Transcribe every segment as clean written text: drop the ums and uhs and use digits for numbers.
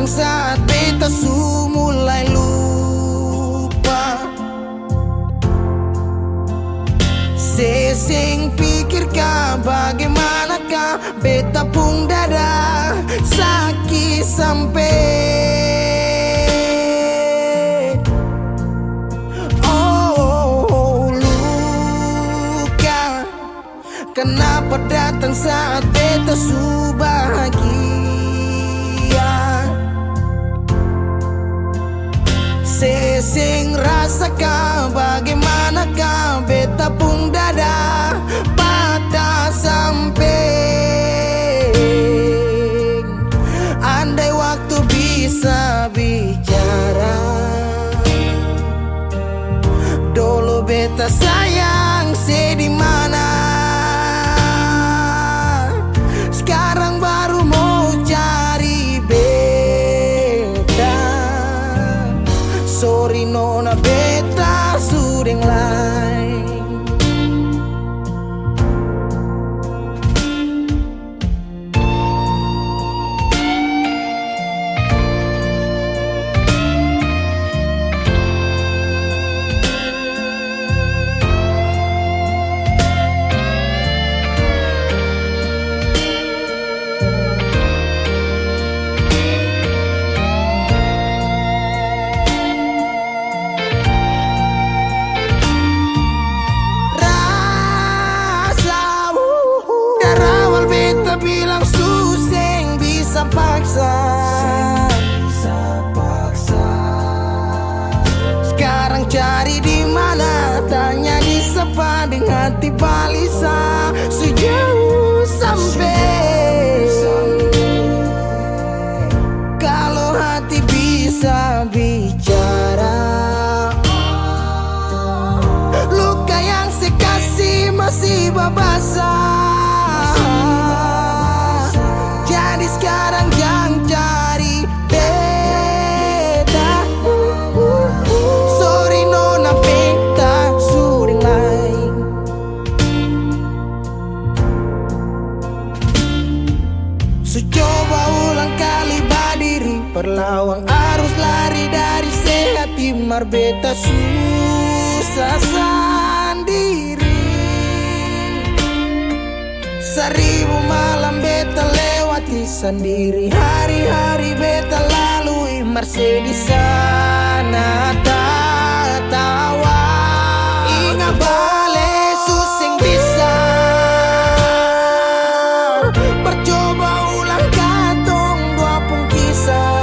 saat beta su mulai lupa. Sesing pikirkah bagaimanakah beta pung dada sakit sampai. Oh, luka kenapa datang saat beta su bahagia. Sesing rasakan bagaimanakah beta pung dada patah sampai. Andai waktu bisa bicara, dulu beta sayang di mana. Sekarang baru mau cari beta. Sorry nona beta sudeng lain. Bilang suseng bisa paksa. Sekarang cari di mana, tanya di siapa dengan hati balisa sejauh sampai. Kalau hati bisa bicara, luka yang saya kasih masih babasa. Sekarang jangan cari beta. Sorry nona beta sudeng lain. So coba ulang kali berdiri, perlawan arus lari dari sehati mar beta susah sendiri. Seribu malam beta lewati sendiri, hari-hari beta lalui marse di sana tertawa. Ingat bale suseng bisa, percoba ulang katong dua pung kisah.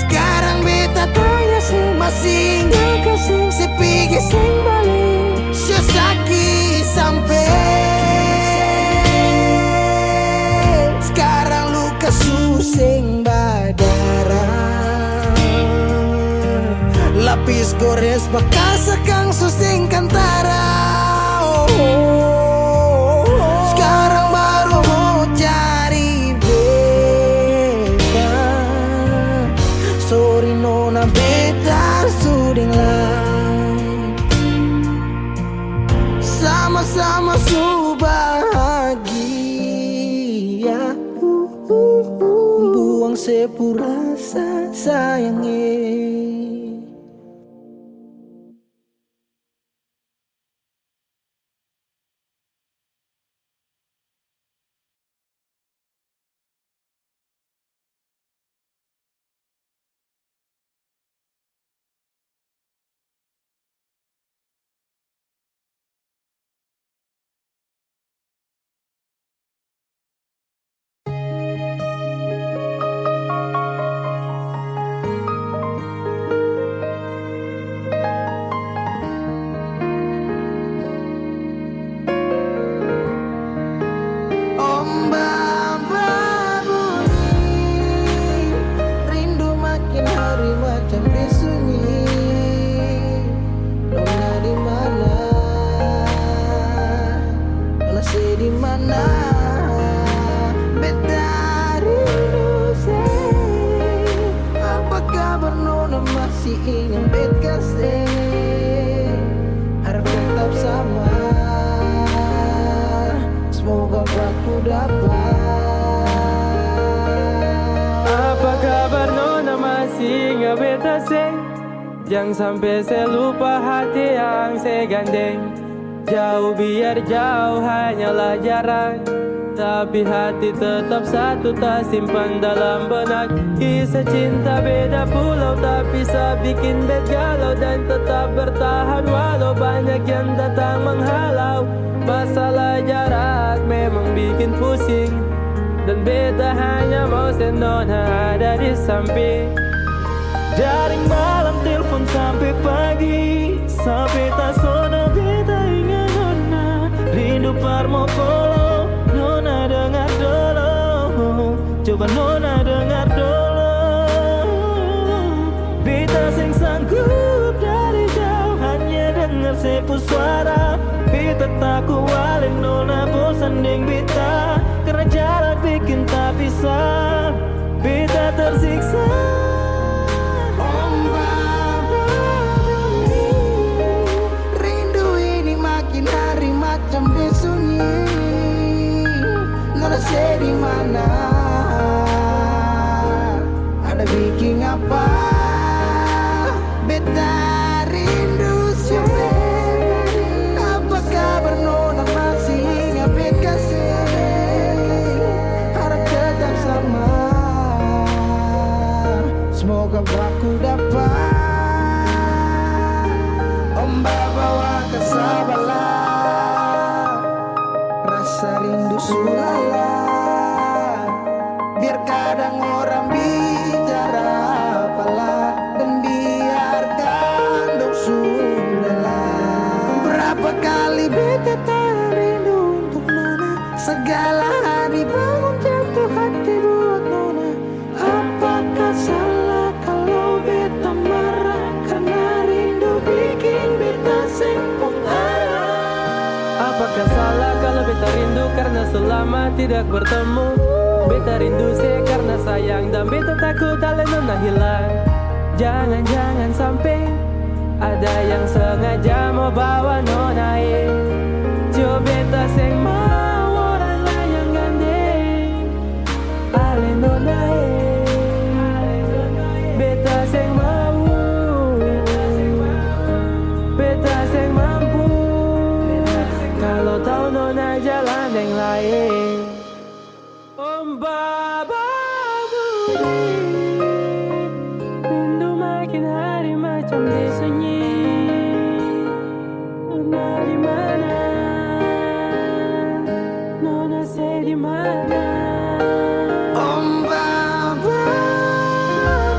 Sekarang beta tanya masih nggak kasih sepigi sing balik. Sakit sampai. Sekarang luka suseng berdarah. Lapis gores bekas akang suseng kantara. Sekarang baru mau cari beta. Sorry nona beta sudeng lain. Sama-sama su bahagia. Buang sepurasa sayangnya. dapat pusing. Jangan sampai saya lupa hati yang saya gandeng. Jauh biar jauh hanyalah jarak, tapi hati tetap satu tak simpan dalam benak. Kisah cinta beda pulau tak bisa bikin bed galau, dan tetap bertahan walau banyak yang datang menghalau. Masalah jarak memang bikin pusing, dan beta hanya mau senona ada di samping. Dari malam telepon sampai pagi, sampai tak sono beta ingat nona. Rindu parmo polo, nona dengar dulu. Coba nona dengar dulu. Beta sing sanggup dari jauh hanya dengar sepu suara. Beta tak kualin nona bosan deng beta, karena jarak bikin tak bisa. Beta tersiksa. Macam disunyi, nona saya di mana? Ada bikin apa? Beta rindu siapa? Apa kabar nona masih ingat bet kasih? Harap tetap sama. Semoga aku dapat ombak bawa kesabaran. Rasa rindu sulala, biar kadang orang bicara apalah, dan biarkan dong sudahlah. Berapa kali beta tak rindu untuk nona, segala hari bangun jatuh hati buat nona. Apakah salah kalau beta marah, karena rindu bikin beta sempung arah? Apakah salah kalau beta rindu karena selama tidak bertemu? Beta rindu saya karena sayang, dan beta takut ale nona hilang. Jangan-jangan sampai ada yang sengaja mau bawa nona coba beta seng mau orang lain yang gandeng ale nona beta seng mau, beta seng mampu kalau tahu nona jalan yang lain. Baba budi, rindu makin hari macam disunyi. Nona di mana? Nona saya di mana? Baba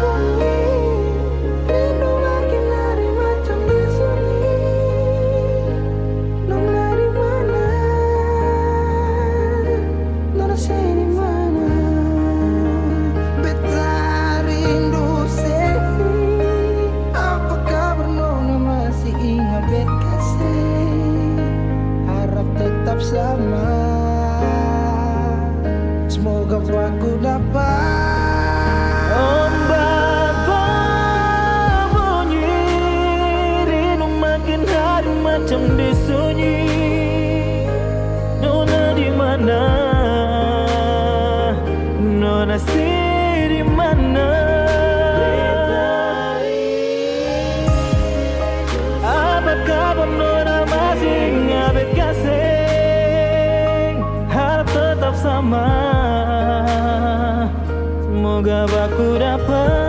bunyi, rindu makin hari macam disunyi. Nona di mana? Nona saya di mana? Beta rindu sedih. Apa kabar nona masih ingat bet kasih? Harap tetap sama. Semoga aku dapat Baba bunyi, rindu makin hari macam disunyi. Nona di mana? Nona sih di mana? Apa kabar nona masih ingat bet kasih? Harap tetap sama. Semoga aku dapat.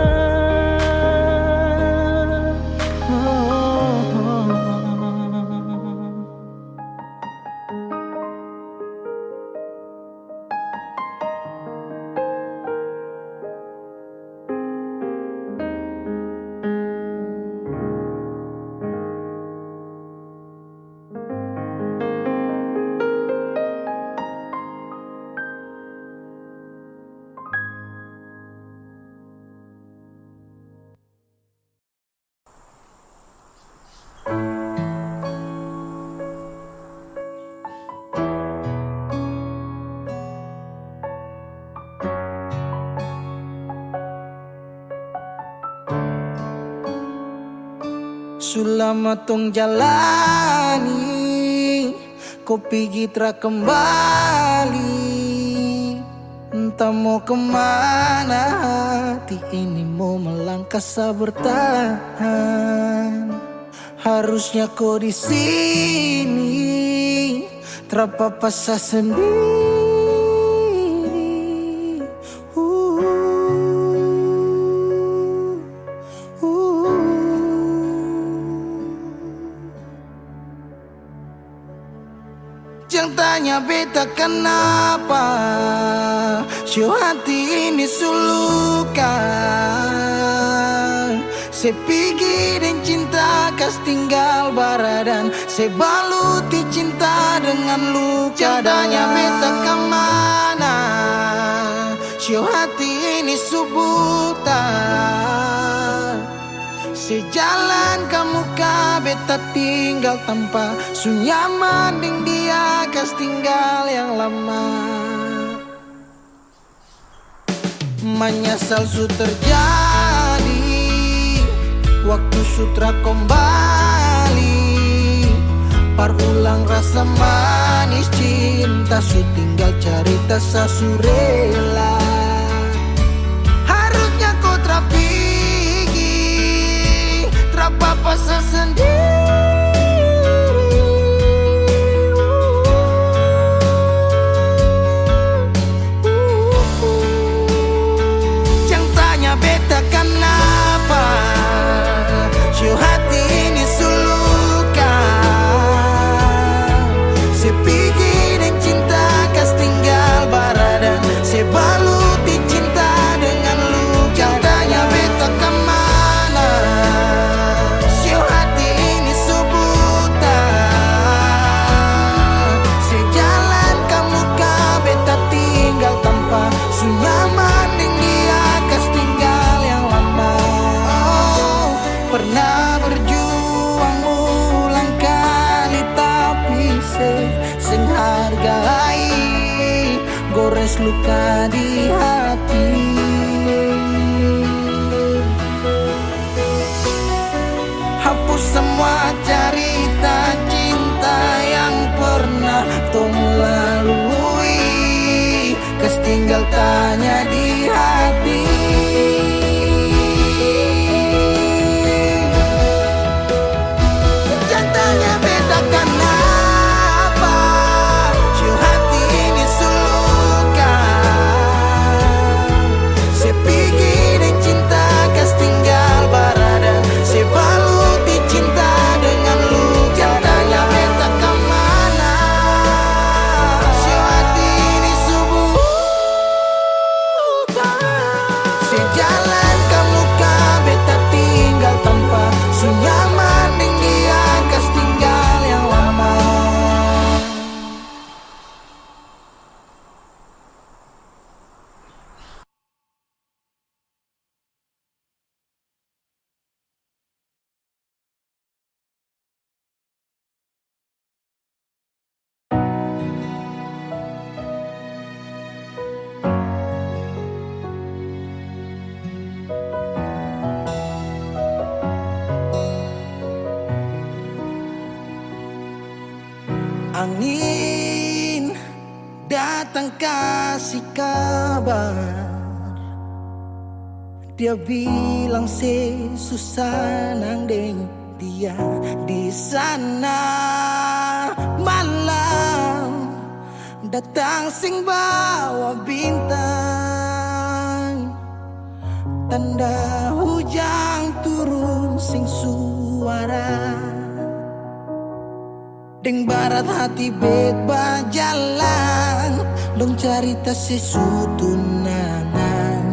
Selama tong jalani, kau pergi tra kembali. Entah mau kemana hati ini mau melangkah bertahan. Harusnya kau di sini terpapasa sendiri. Jangan tanya beta kenapa si hati ini sulukan. Se pergi dan cinta kas tinggal baradan. Se baluti cinta dengan luka. Jadanya beta kemana si hati ini subutan. Sejalan kamu beta tinggal tanpa sunyaman ding dia kas tinggal yang lama. Menyesal su terjadi waktu sutra kembali. Parulang rasa manis cinta su tinggal cerita sasurela. Harusnya kau terpapasa sendiri. Jangan tanya beta kenapa si hati ini sulukan. Se pergi dan cinta kas tinggal baradan. Se baluti cinta dengan luka. Jangan tanya beta kemana si hati ini subutan. Sejalan kamu beta tinggal tanpa sunyaman ding dia kas tinggal yang lama. Oh, pernah berjuang ulang kali tapi sing hargai gores luka di hati. Hapus semua cerita cinta yang pernah kau lalui. Kas tinggal tanya di hati. Jangan tanya beta kenapa si hati ini sulukan. Se pergi dan cinta kas tinggal baradan. Se baluti cinta dengan luka. Jangan tanya beta kemana si hati ini subutan. Sejalan kamu beta tinggal tanpa sunyaman ding dia kas tinggal yang lama. Angin datang kasih kabar. Dia bilang susah nang deng dia di sana. Malam datang sing bawa bintang. Tanda hujan turun sing suara. Deng barat hati bet berjalan. Dong cerita sesutunangan.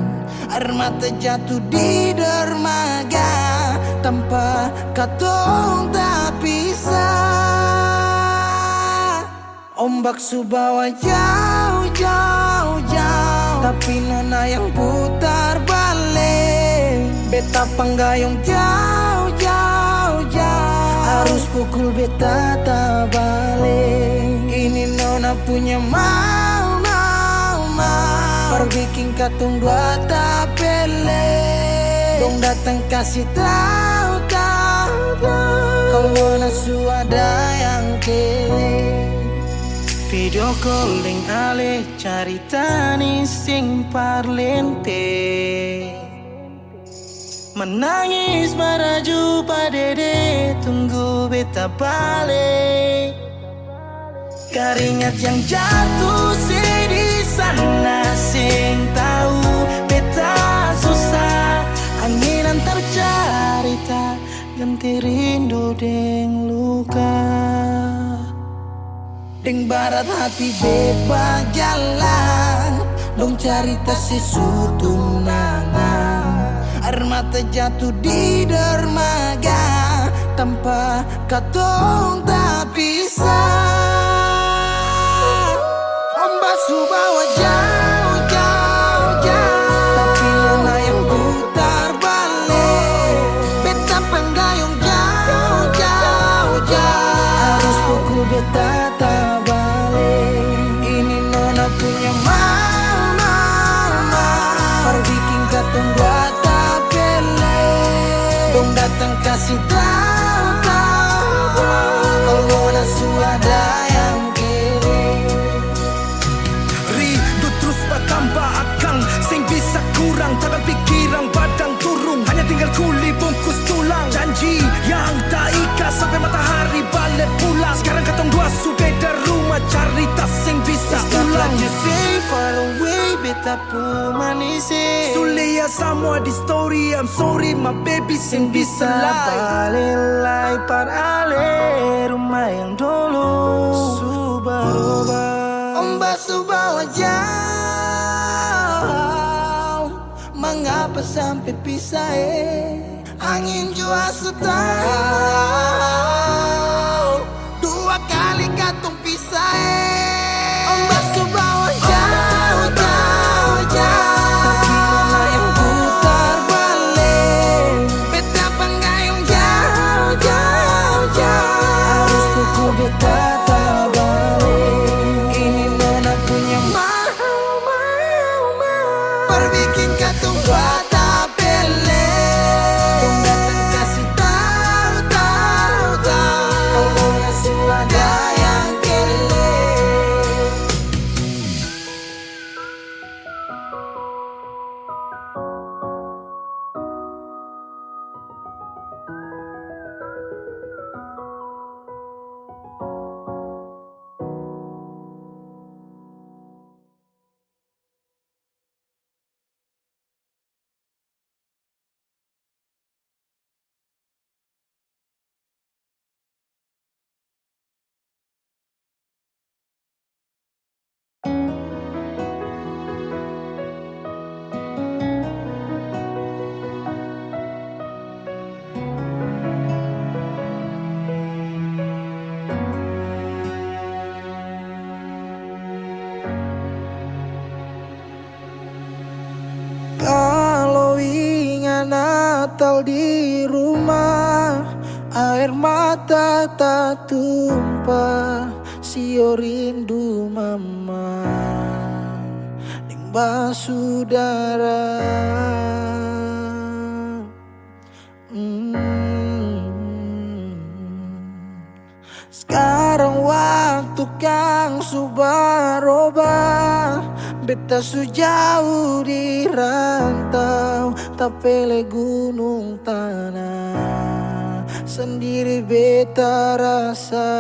Air mata jatuh di dermaga. Tanpa katong tak pisah. Ombak subawa jauh, jauh, jauh. Tapi nona yang putar balik. Beta panggayung jauh, jauh, jauh. Harus pukul beta tak balik. Ini nona punya mau. Perbikin katong dua tak pele. Dong datang kasih tahu. Kalau nona su ada yang kele. Video calling ale carita ni sing parlente, menangis maraju padede tunggu beta balik. Keringat yang jatuh di sana sing tahu beta susah. Angin antar carita ganti rindu deng luka. Deng barat hati bebas jalan, dong carita sesutunangan. Air mata jatuh di dermaga, tanpa katong tak bisa. Ombak subawa jauh, jauh, jauh, tapi luna yang putar balik. Beta penggayung jauh, jauh, jauh, harus pukul beta tak balik. Ini nona punya mama, perbikin katong dua tak bele. Dong datang kasih tahu, kalau nona suada yang kiri. Rindu terus bertambah akang, sing bisa kurang, tangan pikiran badang turung. Hanya tinggal kuli bungkus tulang, janji yang tak ikhlas sampai matahari balik pulang. Sekarang katong dua su beda rumah, cari tas sing bisa ulang. You say far away, beta pun manis. Sulia semua di story, I'm sorry my baby sing bisa Balelai par ale rumah yang dulu Subaroba. Ombak subawa jauh, mengapa sampai pisah angin jua tahu dua kali katong pisah Ombak subawa jauh, jauh, jauh, tapi mana yang putar balik. Beta penggayung jauh, jauh, jauh, harus pukul beta tak balik. Ini nona punya mau, perbikin katong buat tak bele. Dong datang kasih tahu, tahu, tahu, kalau nona suada yang kele. Kalau ingat Natal di rumah, air mata tak tumpah. Sio rindu mama ning basudara. Sekarang waktu kang subaroba, beta sujauh di rantau, tapele gunung tanah, sendiri beta rasa.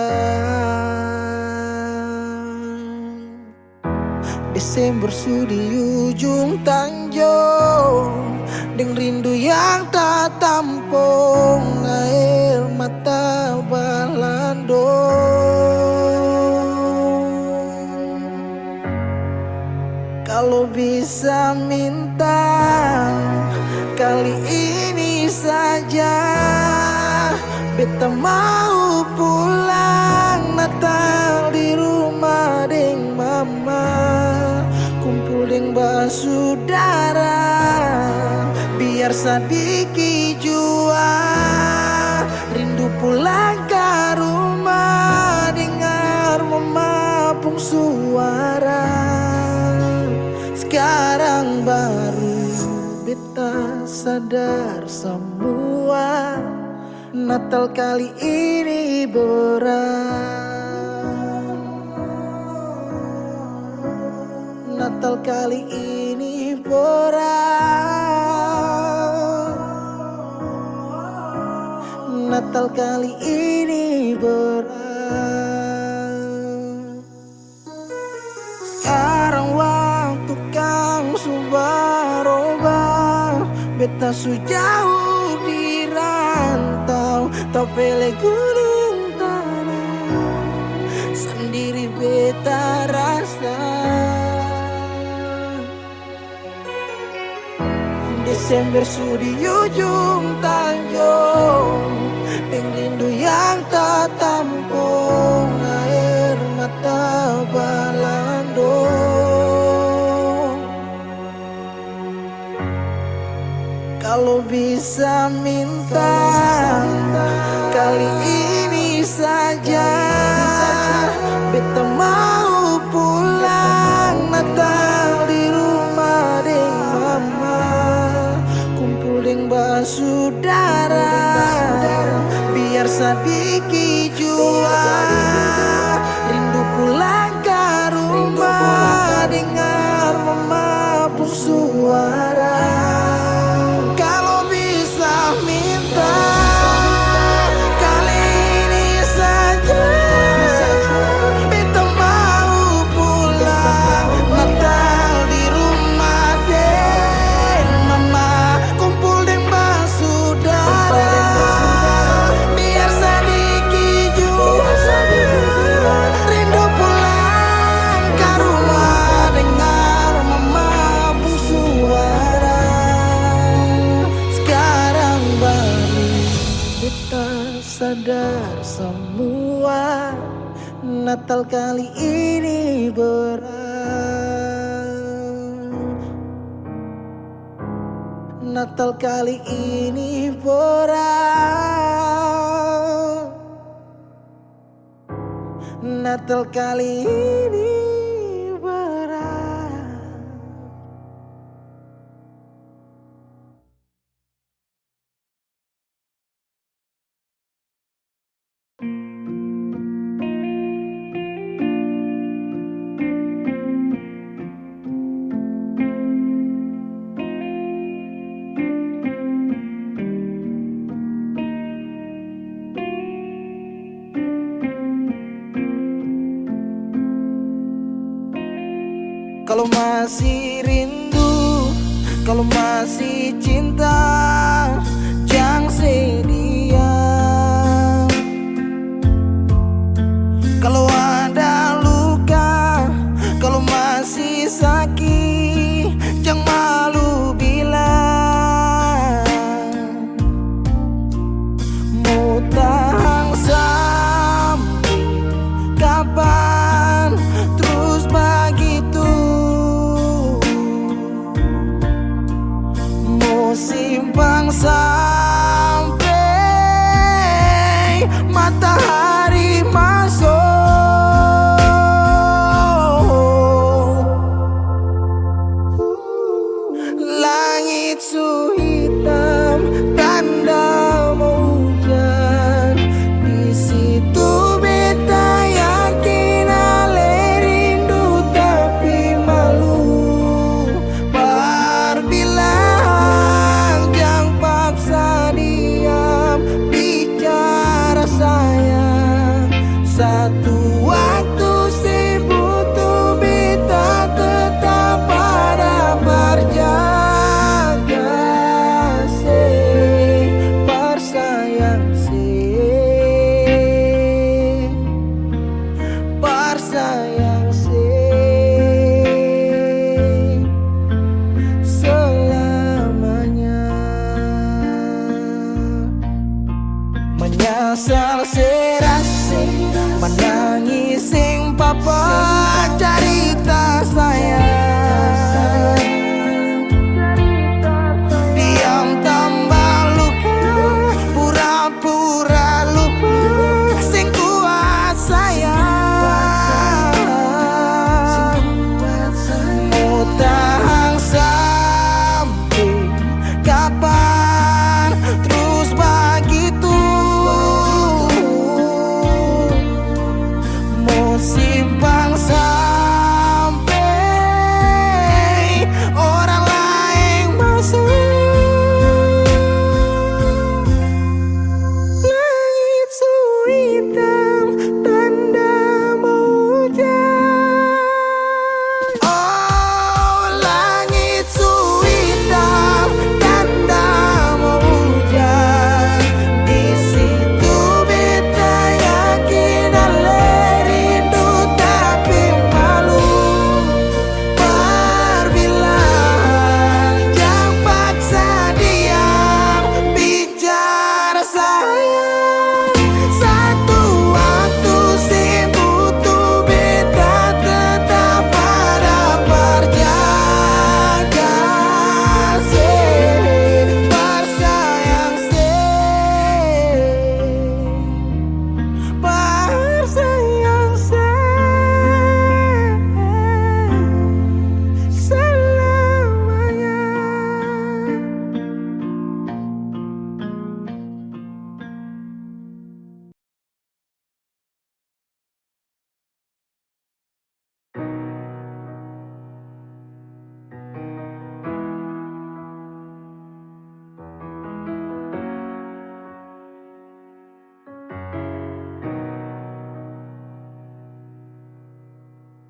Desember su di ujung tanjung, deng rindu yang tak tampung, air mata balandong. Kalau bisa minta kali ini saja, beta mau pulang Natal di rumah deng mama, kumpul deng basudara, biar sadiki jua rindu pulang ke rumah, dengar mama pung suara. Sekarang baru beta sadar semua, Natal kali ini berat. Natal kali ini berat. Natal kali ini berat. Sekarang waktu kang subah robah, beta su jauh di rantau, tak pilih gunung tanah, sendiri beta rasa. Desember su di ujung tanjung, rindu yang tak tampung, air mata balandong. Kalau bisa minta kali ini saja, beta mau pulang Natal di rumah deng mama, kumpul deng basudara, biar sadiki jua rindu pulang ke rumah, dengar mama pun suara. Kalau bisa minta kali ini saja, beta mau pulang Natal di rumah deng mama, kumpul deng basudara, biar sadiki jua rindu pulang ke rumah, dengar mama pun suara. Sekarang baru kita sadar semua, Natal kali ini berat. Natal kali ini berat. Natal kali ini berat. Kalau masih rindu, kalau masih cinta, jangan sedia. Kalau ada luka, kalau masih sakit, jangan malu bilang. Mau tahan sampai kapan terus begitu? Mau simpang sampai matahari masuk. Langit su hitam, tanda mau hujan. Di situ beta yakin ale rindu tapi malu. Berbilang jangan paksa diam, bicara sayang. Satu waktu si butuh beta tetap pada berjaga. Menyesal serasi, menangis sing papa cerita sayang. Diam tambah luka, pura-pura lupa, sing kuat sayang. Mau tahan sampai kapan terus begitu? Mau simpang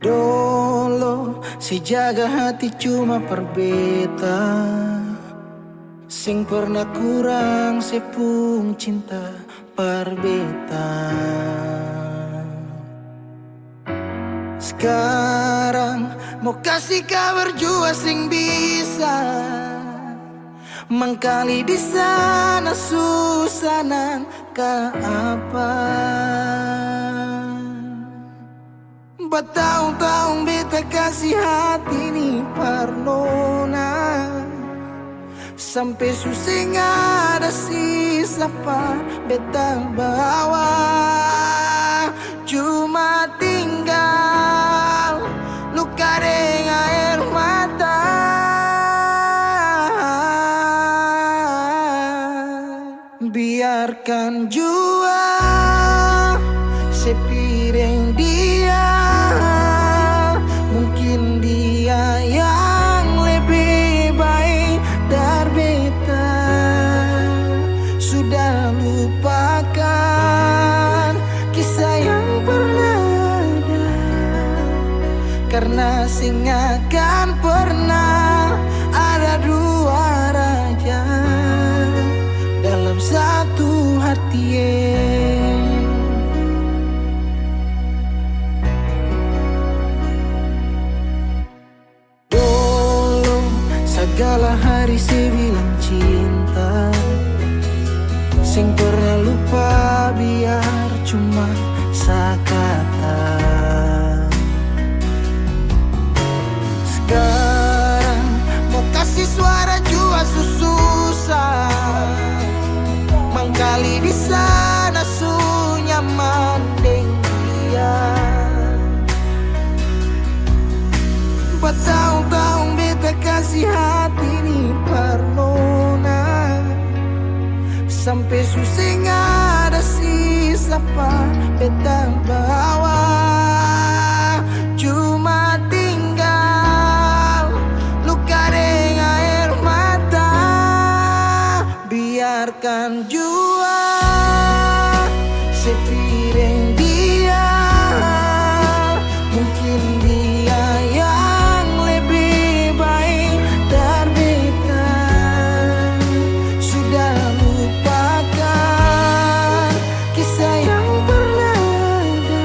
Dolo si jaga hati cuma perbeta, sing pernah kurang sepung cinta perbeta. Sekarang mau kasih kabar jua sing bisa mengkali di sana susah nang ka apa. Bertahun-tahun beta kasih hati ni parnona, sampai susah ada sisa pa beta bawa. Cuma tinggal luka dengan air mata. Biarkan jua sepiring dia, mungkin dia yang lebih baik dari beta. Sudah lupakan kisah yang pernah ada, karena sing akan pernah ada dua raja dalam satu hati. Dulu segala hari saya bilang cinta, sing pernah lupa biar cuma sekata. Sekarang mau kasih suara jua susah, mangkali di sana sunyaman deng dia. Bertahun-tahun beta kasih hati ni parnona, sampai susah ada sisa pa beta bawa. Cuma tinggal luka dengan air mata. Biarkan jua sepiring dia, mungkin dia yang lebih baik dari beta. Sudah lupakan kisah yang pernah ada,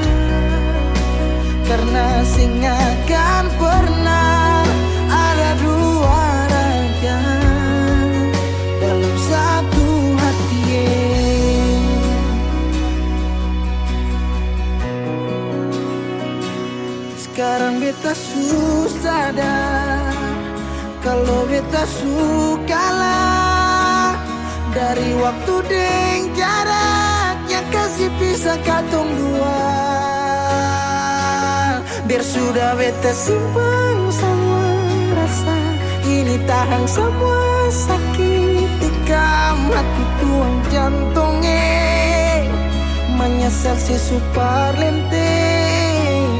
karena sing akan pernah ada dua raja dalam satu hati. Sekarang beta susah sadar kalau beta suka lah, dari waktu deng jarak yang kasih pisah katong dua. Biar sudah beta simpan semua rasa, ini tahan semua sakit, tikam hati tuang jantungnya, menyesal si super lenteng.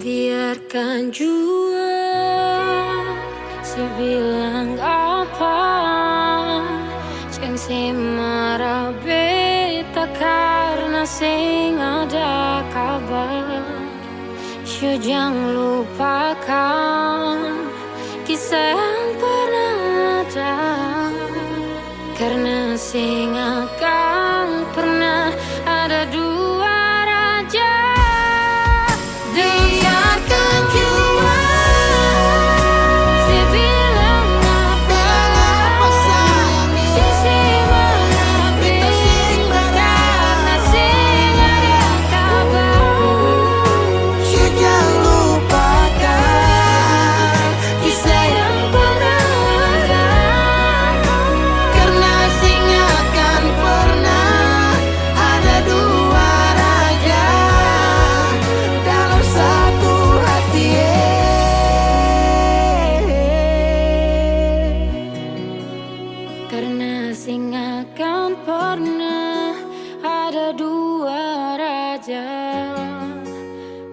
Biarkan jua si bilang apa, jangan si marah beta karena sing ada kabar. Jangan lupakan kisah yang pernah ada, karena sing akan pernah ada dua raja. Biarkan jua si bilang apa sayang, si marah beta sing karena sing ada kabar. Jangan lupakan kisah yang pernah ada, karena sing akan pernah ada dua raja dalam satu hati. Karena sing akan pernah ada dua raja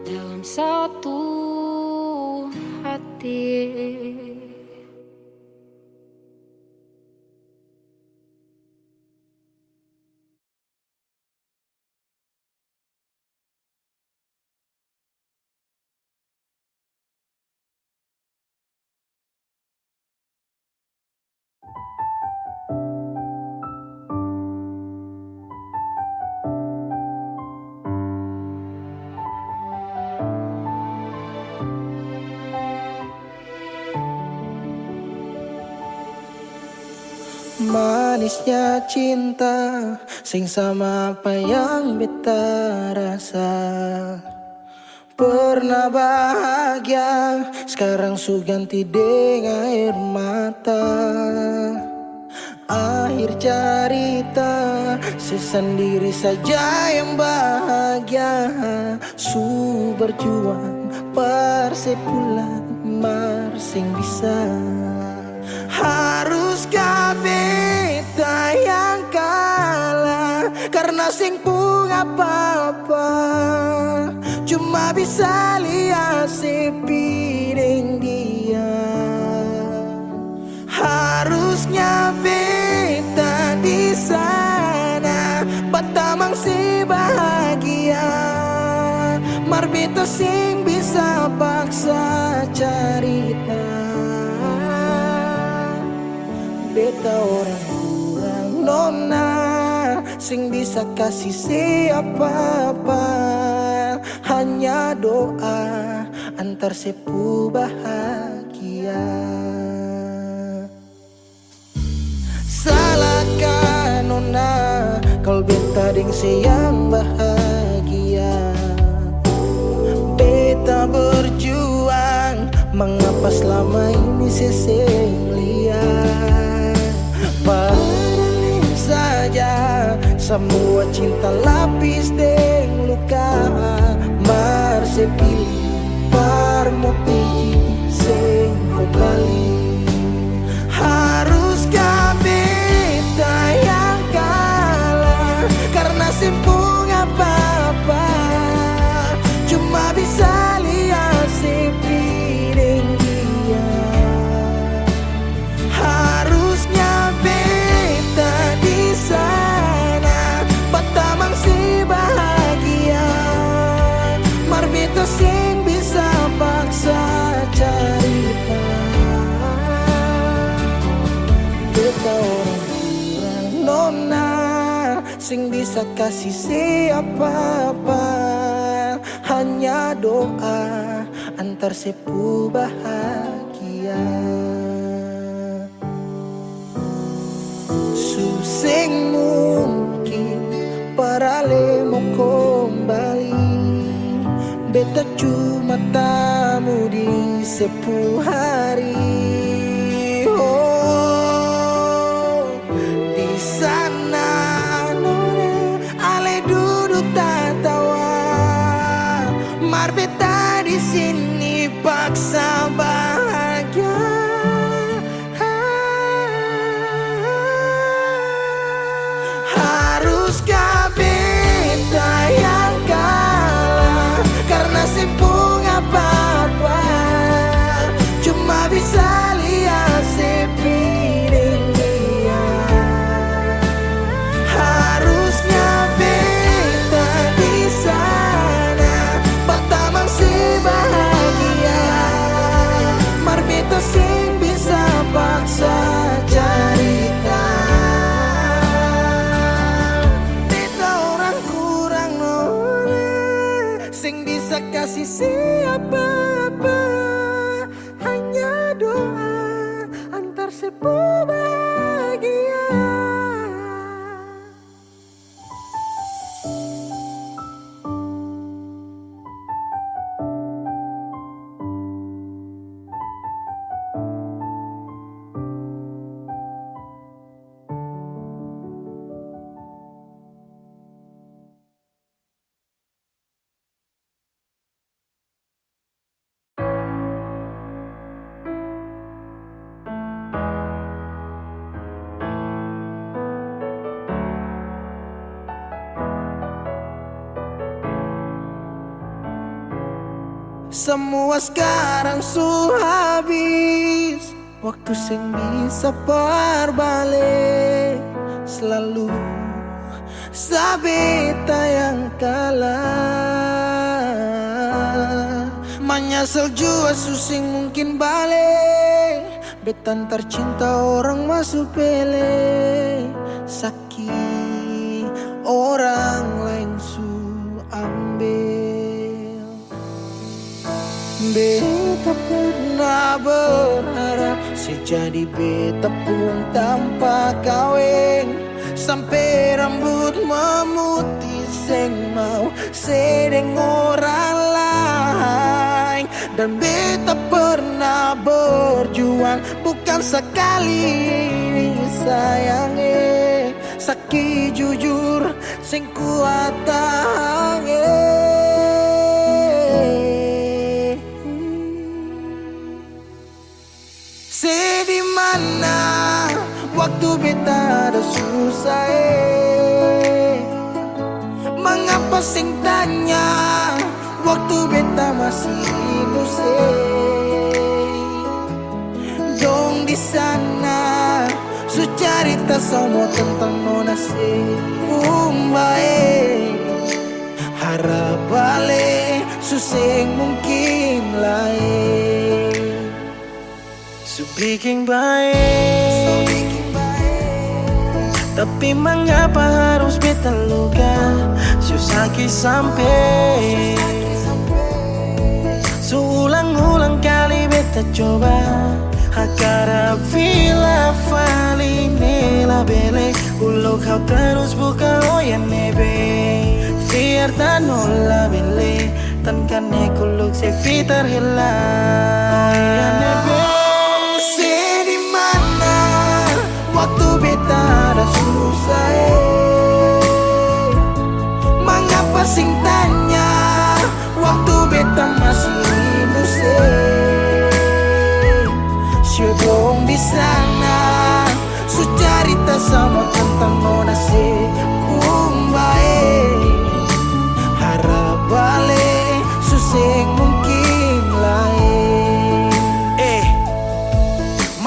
dalam satu hati. manisnya cinta sing sama apa yang beta rasa. Pernah bahagia, sekarang su ganti dengan air mata. Akhir cerita, sesendiri saja yang bahagia. Su berjuang, persepulan marsing bisa. Haruskah beta yang kalah karena sing pun apa-apa, cuma bisa lihat sepiring dia. Harusnya beta di sana, batamang si bahagia. Mar beta sing bisa paksa cerita. Beta orang kurang nona, sing bisa kasih siapa-apa. Hanya doa antar sepu bahagia. Salahkah nona kalau beta deng sayang bahagia. Beta berjuang, mengapa selama ini seseng lihat. Padahal saja semua cinta lapis deng luka. Mar sepilih parmo piji seng kembali. Haruskah beta yang kalah karena simpung apa-apa, cuma bisa lihat sepiring dia. Harusnya beta di sana, batamang si bahagia. Mar beta sing bisa paksa cerita. Beta orang kurang nona, sing bisa kasih siapa-apa. Hanya doa antar sepu bahagia. Suseng mungkin parale mau kembali. Beta cuma tamu di sepu hari. Oh, di sana nona ale duduk tertawa. Mar beta di sini paksa bahagia. Haruskah beta yang kalah karena simpung apa-apa, cuma bisa lihat sepiring dia. Harusnya beta di sana, batamang si bahagia. Mar beta sing bisa paksa cerita. Beta orang kurang nona, sing bisa kasih siapa-apa. Hanya doa antar sepu bahagia. Semua sekarang su habis, waktu sing bisa berbalik. Selalu sabeta yang kalah. Menyesal jua susing mungkin balik. Betan tercinta orang masuk pele. Sakit orang lain su ambil. Beta pernah berharap Sejadi beta pun tanpa kawin, sampai rambut memutih seng mau sedeng orang lain. Dan beta pernah berjuang, bukan sekali sayange, sakit jujur sing kuat tahange. Di mana waktu beta ada susah, mengapa sing tanya waktu beta masih hidup dong di sana su cerita semua tentang nona umbae harap balik suseng mungkin lain. So bikin baik, tapi mengapa harus beta luka? Susaki sampai Seulang-ulang kali beta coba Hakara vila fali nela bele Ulo kau terus buka oyan nebe Fiar tanola bele Tan kane kuluk se fitar hilang oyan nebe. Waktu beta ada susah, mengapa sing tanya waktu beta masih hidup Syedong di sana su cerita sama tentang nona umbae harap balik suseng mungkin lain.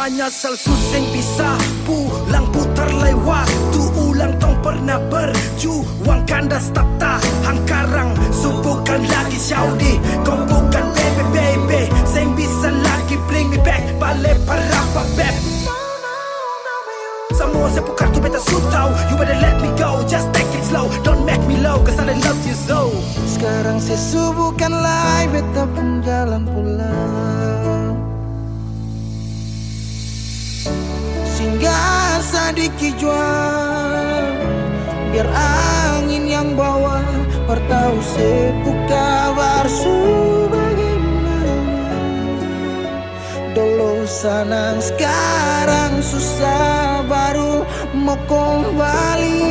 Menyesal suseng bisa pulang putar lewat tu ulang tong pernah berjuang kandas tak tahan karang subukan lagi Saudi kau bukan baby seng bisa lagi bring me back balik parapa beb semua saya pukar tu beta sutau you better let me go just take it slow don't make me low cause I love you so. Sekarang saya subukan lagi beta pun jalan pulang singgah sedikit jual biar angin yang bawa bertahu sepuk kabar bagaimana dulu senang sekarang susah baru mau kembali.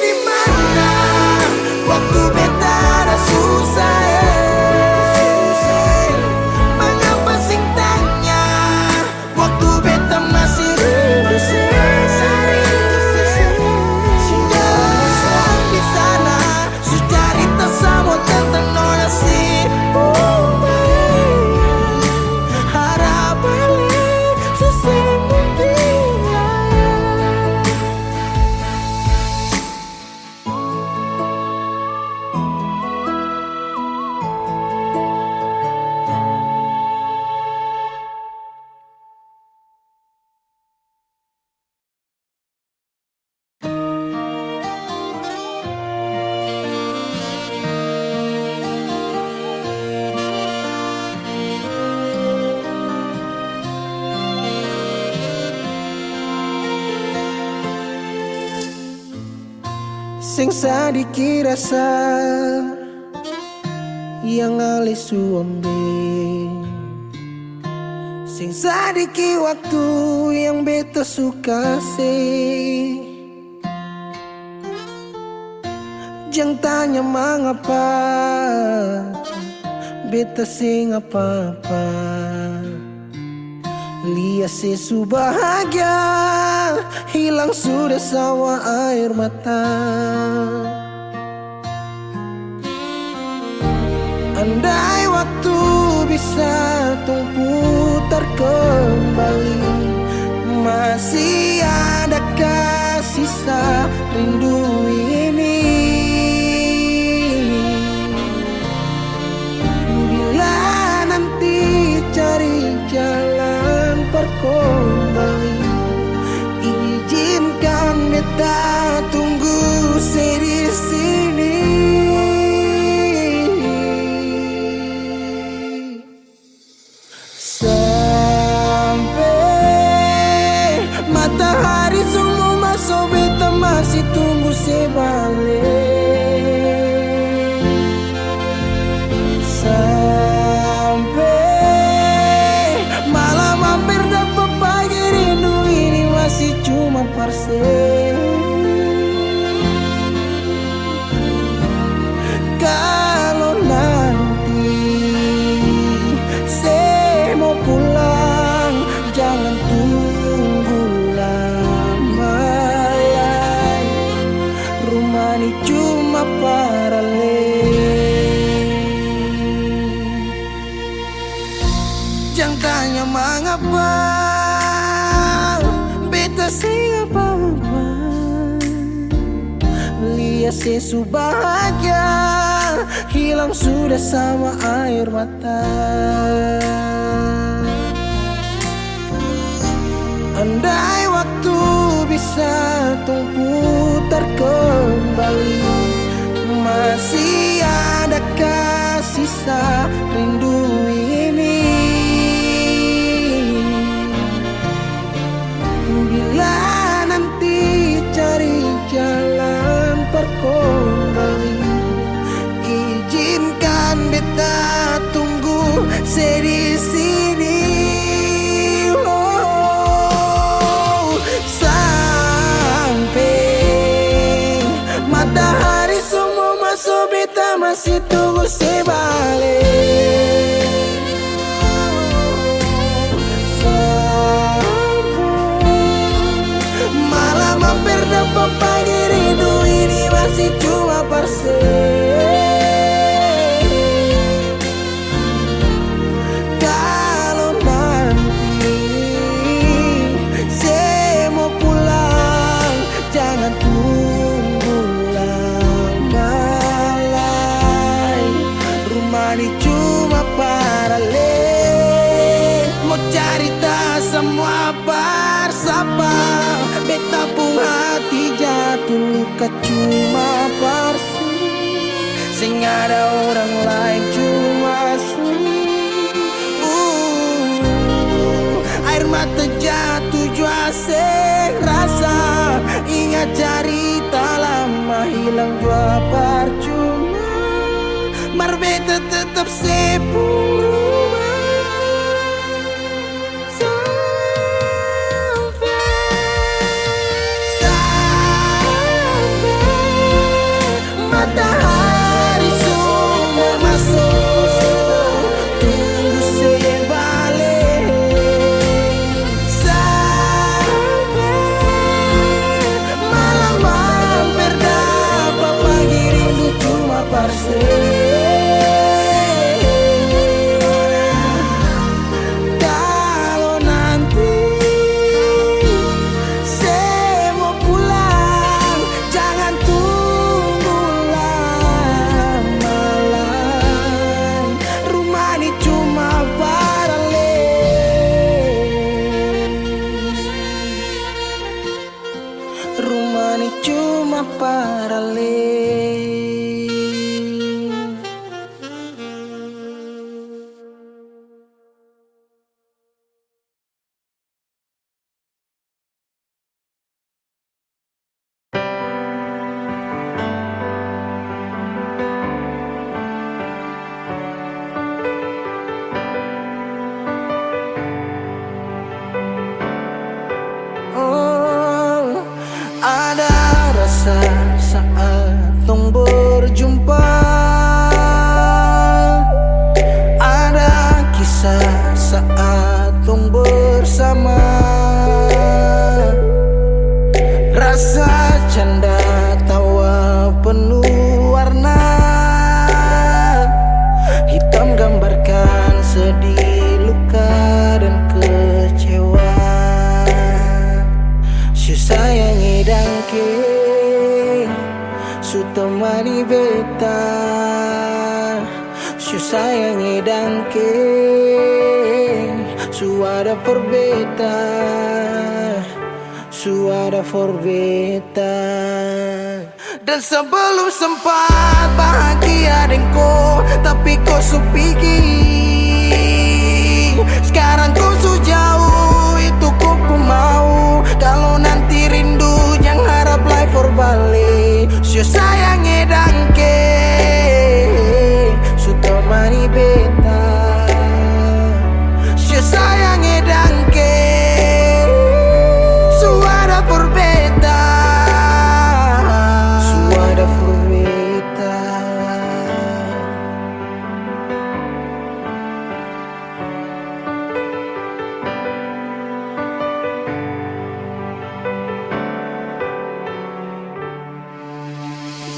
Di mana waktu beta ada susah sing sadiki rasa yang alih suambe sing sadiki waktu yang beta suka sih jangan tanya mengapa beta sing apa-apa lihat sesu bahagia hilang sudah sawa air mata. Andai waktu bisa tung putar kembali masih adakah sisa rindu ini bila nanti cari jalan kembali izinkan beta tunggu di sini Matahari semua masuk beta masih tunggu sebalik. Sampai malam hampir dapat pagi, rindu ini masih cuma parse. Kalau nanti saya mau pulang, jangan tunggu lama lagi. Rumah ini cuma paralel. Jangan tanya mengapa beta sing apa-apa. Lihat sesu bahagia hilang sudah sama air mata. Andai waktu bisa tung putar kembali, masih adakah sisa rindu ini? Bila nanti cari jalan terkembali, izinkan beta tunggu di sini. Oh, sampai matahari semua masuk, beta masih tunggu sebalik. Malam hampir dapat pagi, rindu ini masih cuma parse. Kalau nanti saya mau pulang, jangan tunggu lama lagi. Rumah ini cuma paralel. Mau cerita semua bersama, beta pun hati jatuh luka cuma parsi. Sing ada orang lain cuma air mata jatuh jua sing rasa. Ingat cerita lama hilang jua percuma. Mar beta tetap sepuluh. Matahari semua masuk, tunggu sebalik. Sampai malam hampir dapat pagi, rindu cuma parse. Kalau nanti saya mau pulang, jangan tunggu lama lagi. Rumah ini cuma paralel. Rumah ini cuma paralel. Oh, ada rasa saat tong berjumpa, ada kisah saat tong bersama. Rasa canda tawa penuh warna, hitam gambarkan sedih, luka dan kecewa. Sayangi dangke su temani beta, su sayangi dangke su ada for beta, su ada for beta. Dan sebelum sempat bahagia denko, tapi kau su pergi. Sekarang kau su jauh, itu kau pun mau. Kalau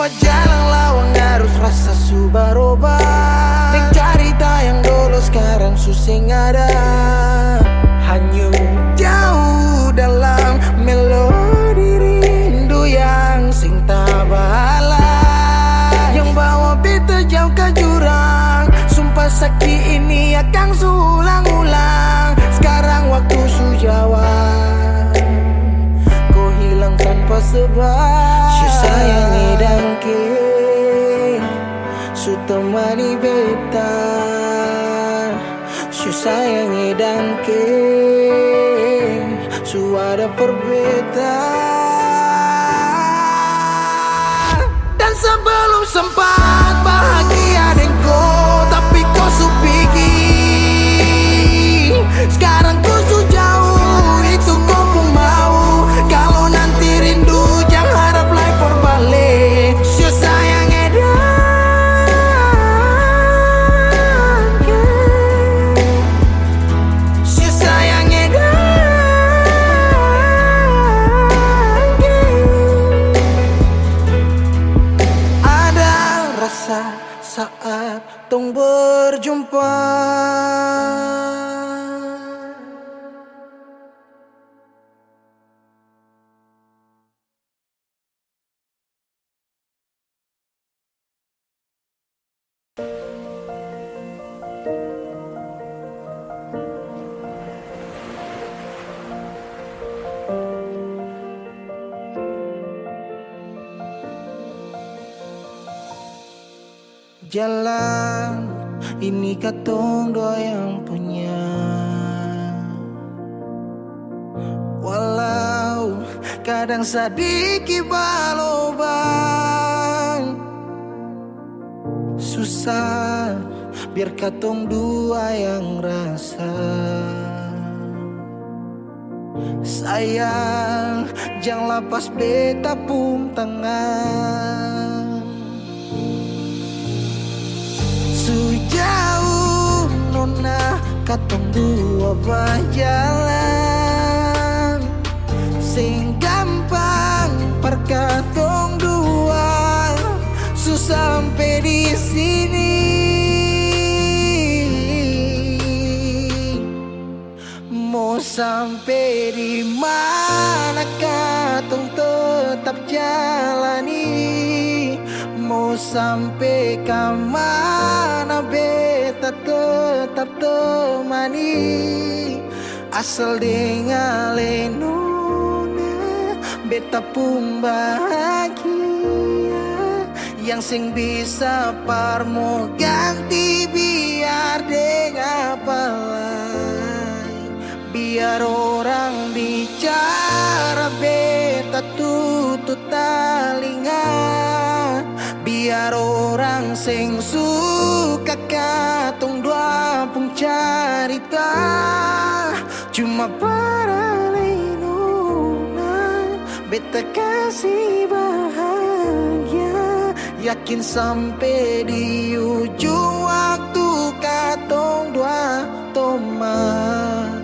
Sumpah jalan lawang harus rasa subaroba. Nek cerita yang dulu sekarang susing ada. Hanyut jauh dalam melodi rindu yang sing tabala, yang bawa beta jauh ke jurang. Sumpah sakit ini akan sulang-ulang. Sekarang waktu sujawab, kau hilang tanpa sebab. Su sayangi dangke, su temani beta. Su sayangi dangke, su ada perbedaan. Dan sebelum sempat bahagia denganku, tapi kau su pergi. Sekarang kau su jauh, itu kau pun mau. Kalau nanti rindu jangan harap lagi berbalik. Su sayang edangke, su sayang edangke. Ada rasa saat tong berjumpa. Jalan ini katong dua yang punya. Walau kadang sedikit balobang, susah biar katong dua yang rasa. Sayang jangan lepas beta pun tangan. Sejauh nona katong dua berjalan, sing gampang perkatong dua. Susah sampai di sini. Mau sampai di mana katong tetap jalani. Mau sampai ke mana beta tetap temani. Asal dengan nona beta pun bahagia. Yang sing bisa parmo ganti biar dengan apa lain. Biar orang bicara beta tutup telinga. Biar orang sing suka katong dua pun carita. Cuma para nona beta kasih bahagia. Yakin sampai di ujung waktu katong dua teman.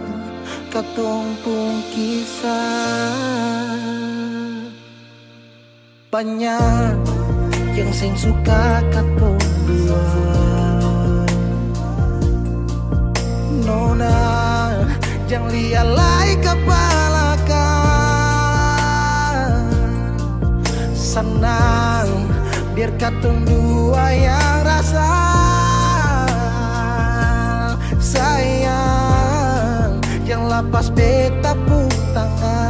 Katong pun kisah banyak yang sing suka katong dua. Nona jangan lihat lai kepala kan. Senang biar katong dua yang rasa. Sayang yang lepas beta pun tangan.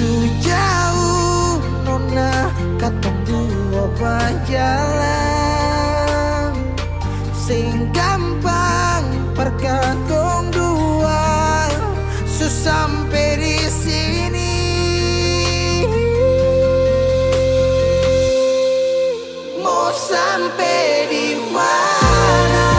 Sejauh nona katong dua berjalan, sing gampang perkatong dua. Susah sampai di sini. Mau sampai di mana?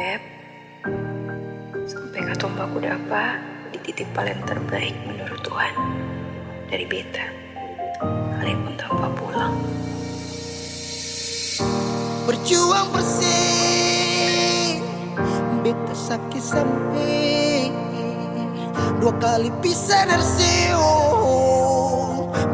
Beb, sampai katombaku dapa di titik paling terbaik menurut Tuhan dari beta, sekalipun tanpa pulang. Berjuang bersih, beta sakit sampai 2 kali pisah dari seo.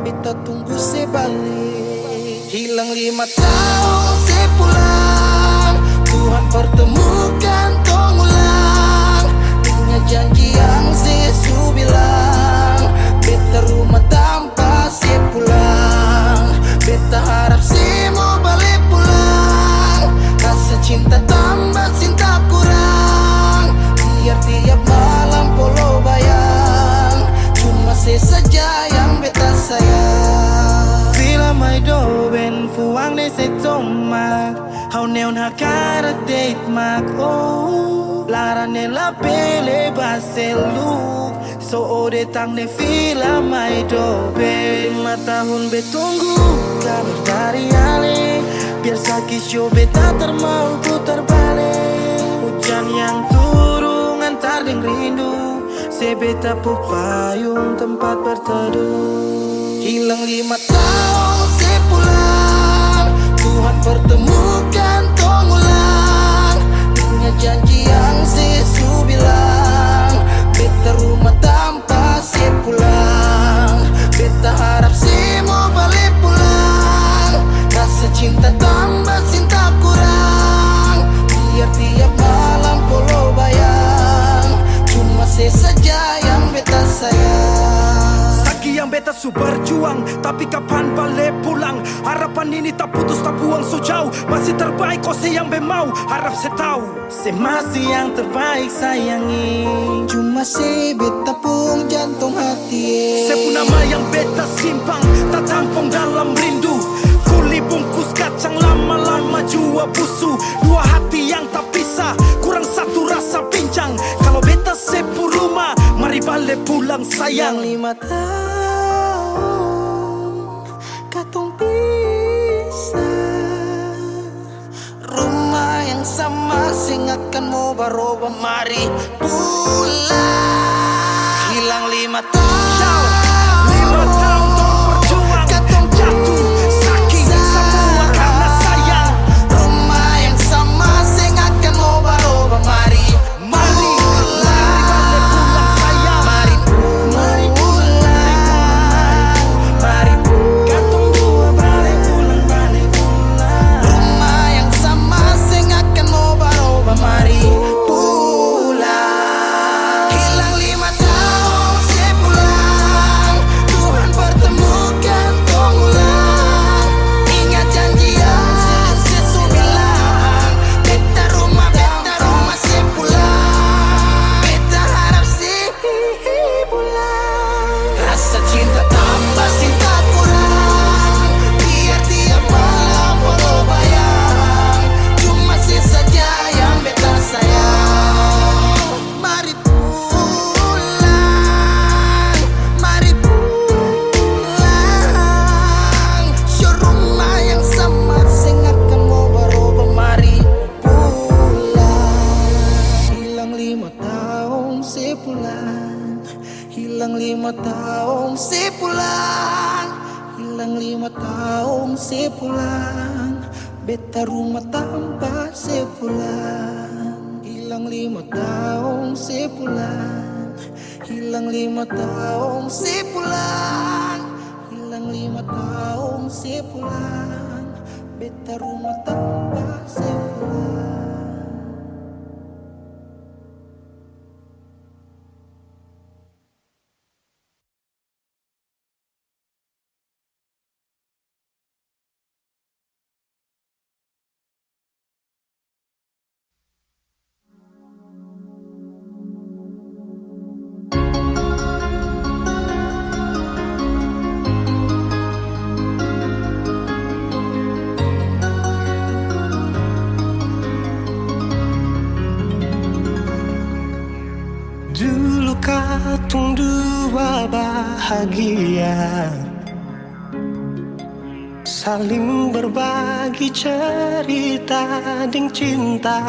Beta tunggu sebalik, hilang 5 tahun sepulang. Tuhan pertemukan tong ulang, ingat janji yang Yesus bilang. Beta rumah tanpa sepulang, beta harap semua balik pulang. Rasa cinta tambah cinta kurang, biar tiap malam polo bayang. Cuma saja yang beta sayang. Fila mai do ben fuang ne se tomak, hau neon hakara date mak oh. Lara ne la pele baselu, so ode tang ne fila mai do ben. 5 tahun betunggu kabar dari ale, biar sakit show beta termau putar balik. Hujan yang turun antar ding rindu, sebeta pupayung tempat berteduh. Hilang 5 tahun sepulang, Tuhan pertemukan tong ulang. Ingat janji yang Yesus bilang. Beta rumah tanpa sepulang, beta harap semua balik pulang. Rasa cinta tambah cinta kurang, biar tiap malam polo bayang. Cuma saja yang beta sayang. Saki yang beta su berjuang, tapi kapan balik pulang? Harapan ini tak putus tak buang so jauh, masih terbaik kau se yang be mau. Harap se tahu, se masih yang terbaik sayangi. Cuma se beta pun jantung hati. Se pun nama yang beta simpang, tak tampung dalam rindu. Kuli bungkus kacang lama-lama jua busu. 2 hati yang tak pisah, kurang satu rasa pincang. Kalau beta sepu rumah, mari balik pulang sayang. 5 tahun katong pisah, rumah yang sama sing akan mau baroba. Mari pulang. Hilang 5 tahun, 5 tahun tong berjuang, katong jatuh saking semua karena sayang. rumah yang sama sing akan mau baroba. Mari Mari balik pulang sayang. Mari pulang, mari Katong dua balik pulang, balik pulang. rumah yang sama sing akan mau baroba. Mari pulang. Hilang 5 tahun sepulang, Tuhan pertemukan tong ulang. Ingat janji yang Yesus bilang. Beta rumah sepulang, beta harap sih pulang. Rasa cinta tambah cinta kurang, biar tiap malam polo bayang. Cuma saja yang beta sayang. Mari pulang, mari pulang. Show rumah yang sama sing akan mau baroba. Mari pulang. Hilang 5 tahun sepulang, hilang 5 tahun sepulang, hilang 5 tahun sepulang. Beta rumah tanpa sepulang. Hilang 5 tahun sepulang, hilang 5 tahun sepulang, hilang 5 tahun sepulang. Beta rumah tanpa sepulang. Dulu katong dua bahagia, saling berbagi cerita ding cinta.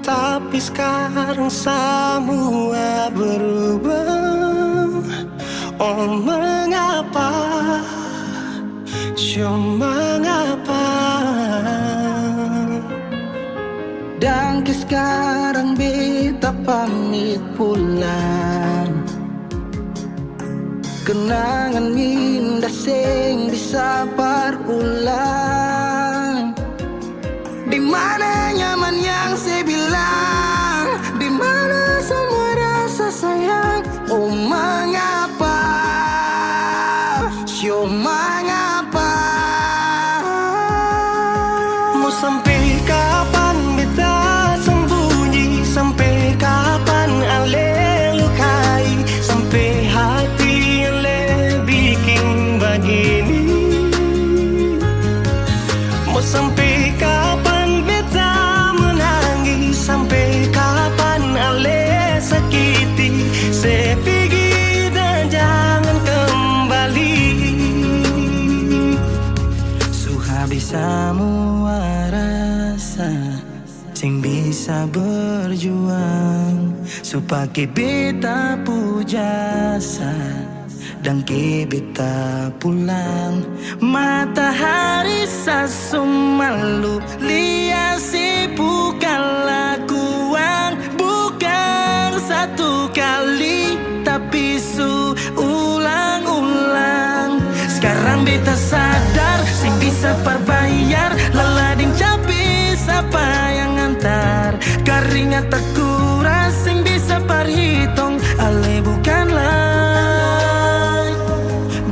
Tapi sekarang semua berubah. Oh mengapa, mengapa? Dan sekarang beta pamit pulang. Kenangan indah sing bisa berulang. Di mana nyaman yang saya bilang, di mana semua rasa sayang. Oh mengapa, mengapa? Mau sampai kapan beta sembunyi? Sampai kapan ale lukai? Sampai hati ale bikin begini? Mau sampai kapan beta menangis? Sampai kapan ale sakiti? Saya pergi dan jangan kembali. Habis semua rasa sing bisa berjuang supaya beta pujasa dan ke beta pulang. Matahari sasumalu liasi bukan lakuan, bukan satu kali tapi ulang-ulang. Sekarang beta sadar sing bisa perbayar lalading capi siapa yang antar. Keringat tak kuras sing bisa perhitung ale bukanlah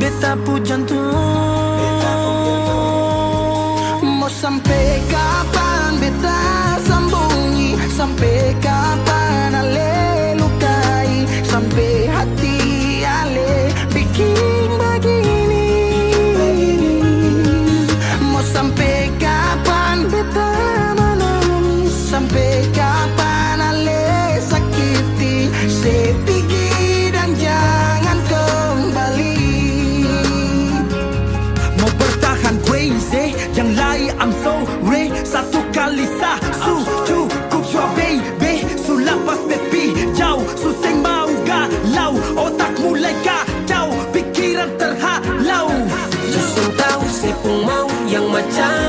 beta pu jantung. Mau sampai kapan beta sembunyi? Sampai kapan ale lukai? Sampai hati ale bikin begini? Sampai kapan beta menangis? Sampai kapan ale sakiti? Saya pergi dan jangan kembali. Mau bertahan crazy, yang lain I'm sorry. Satu kali su cukup jua baby. Su lapas baby jauh, su seng mau galau. Otak mulai kacau, pikiran terhalau. Susung tahu sepung mau yang macam